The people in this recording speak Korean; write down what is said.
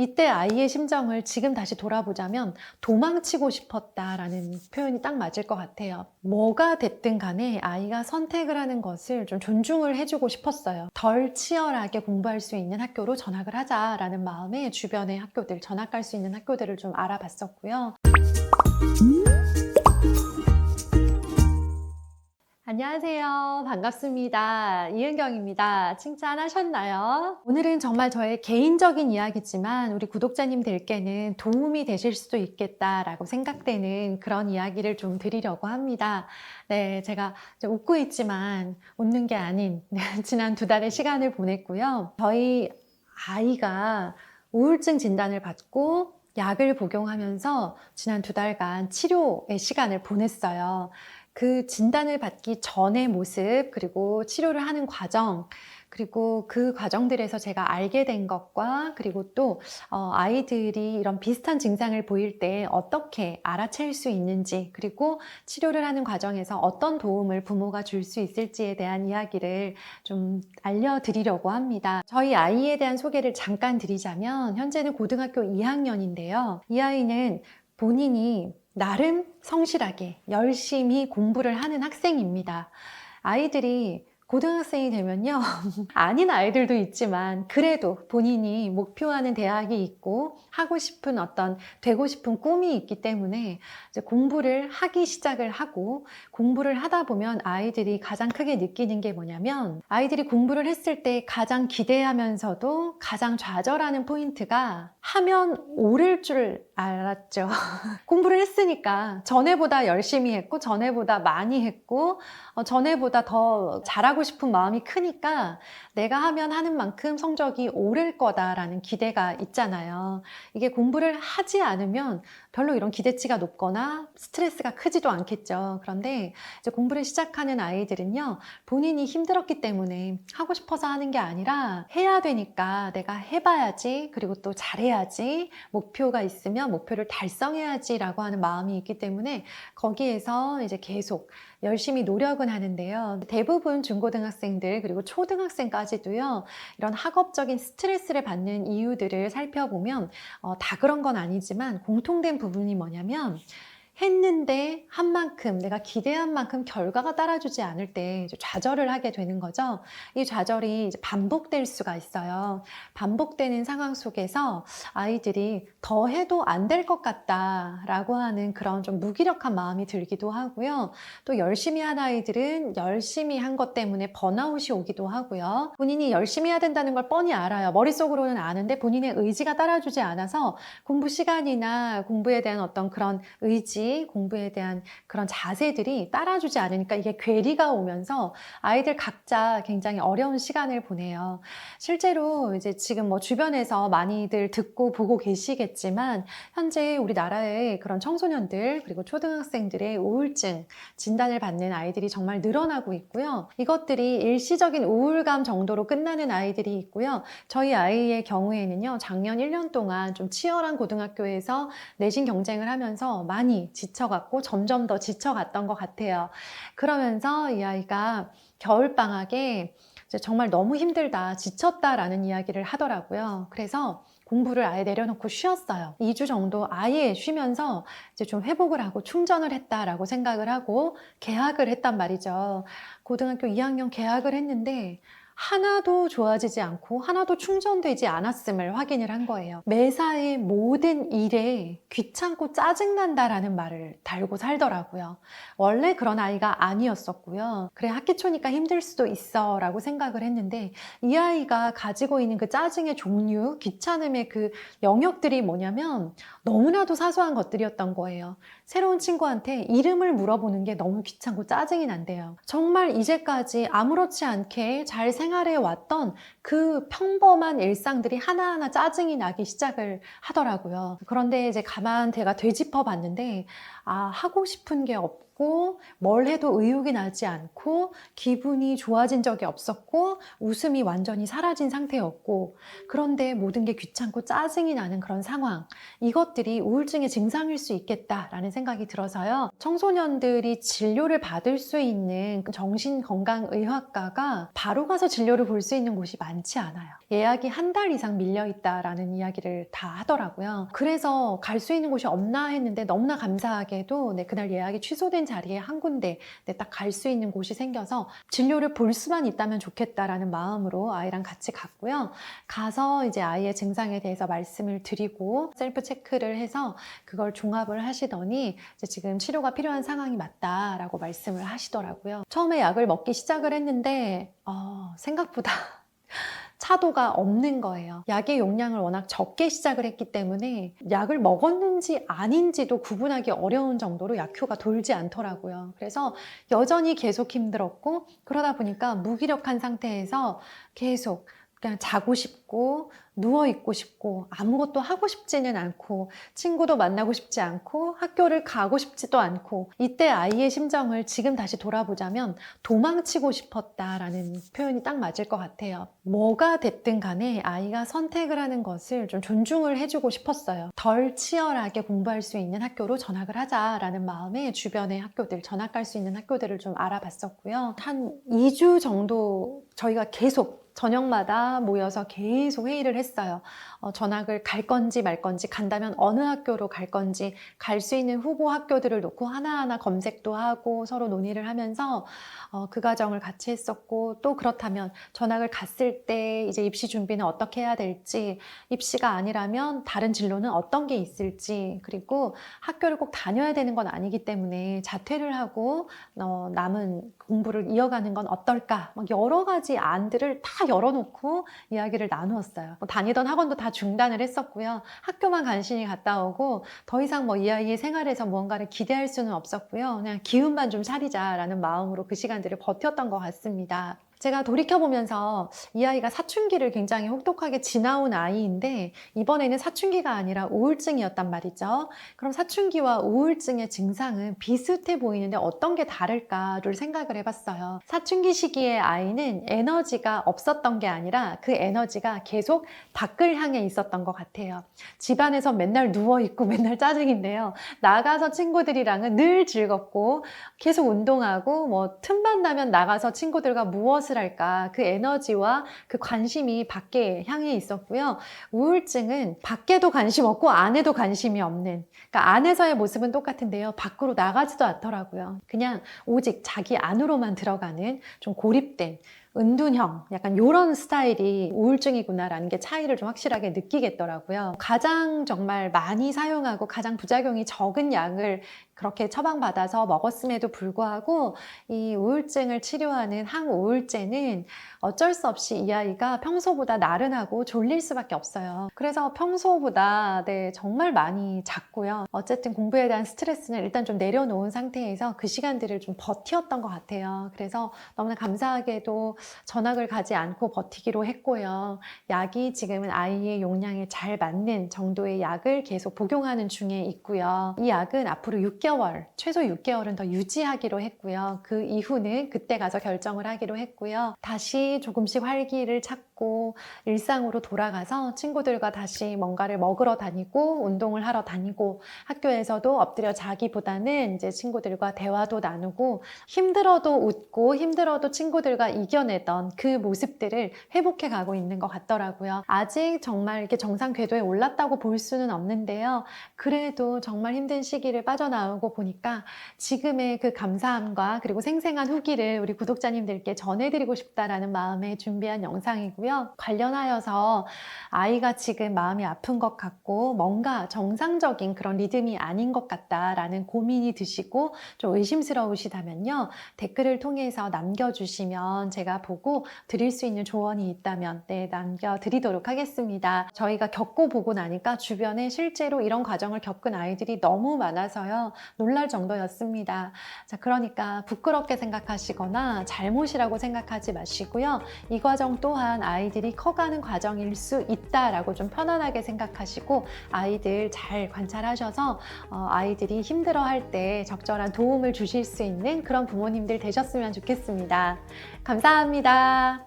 이때 아이의 심정을 지금 다시 돌아보자면 도망치고 싶었다라는 표현이 딱 맞을 것 같아요. 뭐가 됐든 간에 아이가 선택을 하는 것을 좀 존중을 해주고 싶었어요. 덜 치열하게 공부할 수 있는 학교로 전학을 하자라는 마음에 주변의 학교들, 전학 갈 수 있는 학교들을 좀 알아봤었고요. 안녕하세요. 반갑습니다. 이은경입니다. 칭찬하셨나요? 오늘은 정말 저의 개인적인 이야기지만 우리 구독자님들께는 도움이 되실 수도 있겠다라고 생각되는 그런 이야기를 좀 드리려고 합니다. 네, 제가 웃고 있지만 웃는 게 아닌 지난 2달의 시간을 보냈고요. 저희 아이가 우울증 진단을 받고 약을 복용하면서 지난 2달간 치료의 시간을 보냈어요. 그 진단을 받기 전의 모습, 그리고 치료를 하는 과정, 그리고 그 과정들에서 제가 알게 된 것과, 그리고 또 아이들이 이런 비슷한 증상을 보일 때 어떻게 알아챌 수 있는지, 그리고 치료를 하는 과정에서 어떤 도움을 부모가 줄 수 있을지에 대한 이야기를 좀 알려드리려고 합니다. 저희 아이에 대한 소개를 잠깐 드리자면 현재는 고등학교 2학년인데요. 이 아이는 본인이 나름 성실하게 열심히 공부를 하는 학생입니다. 아이들이 고등학생이 되면요. 아닌 아이들도 있지만 그래도 본인이 목표하는 대학이 있고 하고 싶은 어떤 되고 싶은 꿈이 있기 때문에 이제 공부를 하기 시작을 하고, 공부를 하다 보면 아이들이 가장 크게 느끼는 게 뭐냐면, 아이들이 공부를 했을 때 가장 기대하면서도 가장 좌절하는 포인트가 하면 오를 줄 알았죠. 공부를 했으니까 전에보다 열심히 했고 전에보다 많이 했고 전에보다 더 잘하고 싶은 마음이 크니까 내가 하면 하는 만큼 성적이 오를 거다라는 기대가 있잖아요. 이게 공부를 하지 않으면 별로 이런 기대치가 높거나 스트레스가 크지도 않겠죠. 그런데 이제 공부를 시작하는 아이들은요, 본인이 힘들었기 때문에 하고 싶어서 하는 게 아니라 해야 되니까 내가 해봐야지, 그리고 또 잘해야지, 목표가 있으면 목표를 달성해야지라고 하는 마음이 있기 때문에 거기에서 이제 계속 열심히 노력은 하는데요. 대부분 중고등학생들 그리고 초등학생까지도요, 이런 학업적인 스트레스를 받는 이유들을 살펴보면 다 그런 건 아니지만 공통된 부분이 뭐냐면, 했는데 한 만큼, 내가 기대한 만큼 결과가 따라주지 않을 때 이제 좌절을 하게 되는 거죠. 이 좌절이 이제 반복될 수가 있어요. 반복되는 상황 속에서 아이들이 더 해도 안 될 것 같다라고 하는 그런 좀 무기력한 마음이 들기도 하고요. 또 열심히 한 아이들은 열심히 한 것 때문에 번아웃이 오기도 하고요. 본인이 열심히 해야 된다는 걸 뻔히 알아요. 머릿속으로는 아는데 본인의 의지가 따라주지 않아서 공부 시간이나 공부에 대한 어떤 그런 의지, 공부에 대한 그런 자세들이 따라주지 않으니까 이게 괴리가 오면서 아이들 각자 굉장히 어려운 시간을 보내요. 실제로 이제 지금 뭐 주변에서 많이들 듣고 보고 계시겠지만 현재 우리나라의 그런 청소년들 그리고 초등학생들의 우울증 진단을 받는 아이들이 정말 늘어나고 있고요. 이것들이 일시적인 우울감 정도로 끝나는 아이들이 있고요. 저희 아이의 경우에는요, 작년 1년 동안 좀 치열한 고등학교에서 내신 경쟁을 하면서 많이 지쳐갔고 점점 더 지쳐갔던 것 같아요. 그러면서 이 아이가 겨울방학에 정말 너무 힘들다, 지쳤다라는 이야기를 하더라고요. 그래서 공부를 아예 내려놓고 쉬었어요. 2주 정도 아예 쉬면서 이제 좀 회복을 하고 충전을 했다라고 생각을 하고 개학을 했단 말이죠. 고등학교 2학년 개학을 했는데 하나도 좋아지지 않고 하나도 충전되지 않았음을 확인을 한 거예요. 매사의 모든 일에 귀찮고 짜증난다라는 말을 달고 살더라고요. 원래 그런 아이가 아니었었고요. 그래, 학기 초니까 힘들 수도 있어 라고 생각을 했는데, 이 아이가 가지고 있는 그 짜증의 종류, 귀찮음의 그 영역들이 뭐냐면 너무나도 사소한 것들이었던 거예요. 새로운 친구한테 이름을 물어보는 게 너무 귀찮고 짜증이 난대요. 정말 이제까지 아무렇지 않게 잘 생활해 왔던 그 평범한 일상들이 하나하나 짜증이 나기 시작을 하더라고요. 그런데 이제 가만 제가 되짚어 봤는데, 하고 싶은 게 없고 없고 뭘 해도 의욕이 나지 않고 기분이 좋아진 적이 없었고 웃음이 완전히 사라진 상태였고 그런데 모든 게 귀찮고 짜증이 나는 그런 상황 이것들이 우울증의 증상일 수 있겠다라는 생각이 들어서요. 청소년들이 진료를 받을 수 있는 정신건강의학과가 바로 가서 진료를 볼 수 있는 곳이 많지 않아요. 예약이 한 달 이상 밀려 있다라는 이야기를 다 하더라고요. 그래서 갈 수 있는 곳이 없나 했는데 너무나 감사하게도 그날 예약이 취소된 자리에 한 군데 딱 갈 수 있는 곳이 생겨서 진료를 볼 수만 있다면 좋겠다라는 마음으로 아이랑 같이 갔고요. 가서 이제 아이의 증상에 대해서 말씀을 드리고 셀프 체크를 해서 그걸 종합을 하시더니 이제 지금 치료가 필요한 상황이 맞다라고 말씀을 하시더라고요. 처음에 약을 먹기 시작을 했는데 생각보다 차도가 없는 거예요. 약의 용량을 워낙 적게 시작을 했기 때문에 약을 먹었는지 아닌지도 구분하기 어려운 정도로 약효가 돌지 않더라고요. 그래서 여전히 계속 힘들었고 그러다 보니까 무기력한 상태에서 계속 그냥 자고 싶고 누워있고 싶고 아무것도 하고 싶지는 않고 친구도 만나고 싶지 않고 학교를 가고 싶지도 않고 이때 아이의 심정을 지금 다시 돌아보자면 도망치고 싶었다라는 표현이 딱 맞을 것 같아요. 뭐가 됐든 간에 아이가 선택을 하는 것을 좀 존중을 해주고 싶었어요. 덜 치열하게 공부할 수 있는 학교로 전학을 하자라는 마음에 주변의 학교들, 전학 갈 수 있는 학교들을 좀 알아봤었고요. 한 2주 정도 저희가 계속 저녁마다 모여서 계속 회의를 했어요. 전학을 갈 건지 말 건지, 간다면 어느 학교로 갈 건지, 갈 수 있는 후보 학교들을 놓고 하나하나 검색도 하고 서로 논의를 하면서 그 과정을 같이 했었고, 또 그렇다면 전학을 갔을 때 이제 입시 준비는 어떻게 해야 될지, 입시가 아니라면 다른 진로는 어떤 게 있을지, 그리고 학교를 꼭 다녀야 되는 건 아니기 때문에 자퇴를 하고 남은 공부를 이어가는 건 어떨까? 막 여러 가지 안들을 다 열어놓고 이야기를 나누었어요. 다니던 학원도 다 중단을 했었고요. 학교만 간신히 갔다 오고 더 이상 이 아이의 생활에서 무언가를 기대할 수는 없었고요. 그냥 기운만 좀 차리자라는 마음으로 그 시간들을 버텼던 것 같습니다. 제가 돌이켜보면서 이 아이가 사춘기를 굉장히 혹독하게 지나온 아이인데 이번에는 사춘기가 아니라 우울증이었단 말이죠. 그럼 사춘기와 우울증의 증상은 비슷해 보이는데 어떤 게 다를까를 생각을 해봤어요. 사춘기 시기의 아이는 에너지가 없었던 게 아니라 그 에너지가 계속 밖을 향해 있었던 것 같아요. 집안에서 맨날 누워있고 맨날 짜증인데요. 나가서 친구들이랑은 늘 즐겁고 계속 운동하고 틈만 나면 나가서 친구들과 무엇을 할까 그 에너지와 그 관심이 밖에 향해 있었고요. 우울증은 밖에도 관심 없고 안에도 관심이 없는 그러니까 안에서의 모습은 똑같은데요. 밖으로 나가지도 않더라고요. 그냥 오직 자기 안으로만 들어가는 좀 고립된 은둔형 약간 이런 스타일이 우울증이구나라는 게 차이를 좀 확실하게 느끼겠더라고요. 가장 정말 많이 사용하고 가장 부작용이 적은 약을 그렇게 처방받아서 먹었음에도 불구하고 이 우울증을 치료하는 항우울제는 어쩔 수 없이 이 아이가 평소보다 나른하고 졸릴 수밖에 없어요. 그래서 평소보다 정말 많이 잤고요. 어쨌든 공부에 대한 스트레스는 일단 좀 내려놓은 상태에서 그 시간들을 좀 버티었던 것 같아요. 그래서 너무나 감사하게도 전학을 가지 않고 버티기로 했고요. 약이 지금은 아이의 용량에 잘 맞는 정도의 약을 계속 복용하는 중에 있고요. 이 약은 앞으로 6개월, 최소 6개월은 더 유지하기로 했고요. 그 이후는 그때 가서 결정을 하기로 했고요. 다시 조금씩 활기를 찾고 일상으로 돌아가서 친구들과 다시 뭔가를 먹으러 다니고 운동을 하러 다니고 학교에서도 엎드려 자기보다는 이제 친구들과 대화도 나누고 힘들어도 웃고 힘들어도 친구들과 이겨내던 그 모습들을 회복해 가고 있는 것 같더라고요. 아직 정말 이렇게 정상 궤도에 올랐다고 볼 수는 없는데요. 그래도 정말 힘든 시기를 빠져나오고 보니까 지금의 그 감사함과 그리고 생생한 후기를 우리 구독자님들께 전해드리고 싶다라는 마음에 준비한 영상이고요. 관련하여서 아이가 지금 마음이 아픈 것 같고 뭔가 정상적인 그런 리듬이 아닌 것 같다라는 고민이 드시고 좀 의심스러우시다면요. 댓글을 통해서 남겨주시면 제가 보고 드릴 수 있는 조언이 있다면 남겨드리도록 하겠습니다. 저희가 겪어보고 나니까 주변에 실제로 이런 과정을 겪은 아이들이 너무 많아서요. 놀랄 정도였습니다. 자, 그러니까 부끄럽게 생각하시거나 잘못이라고 생각하지 마시고요. 이 과정 또한 아이들이 커가는 과정일 수 있다라고 좀 편안하게 생각하시고 아이들 잘 관찰하셔서 아이들이 힘들어할 때 적절한 도움을 주실 수 있는 그런 부모님들 되셨으면 좋겠습니다. 감사합니다.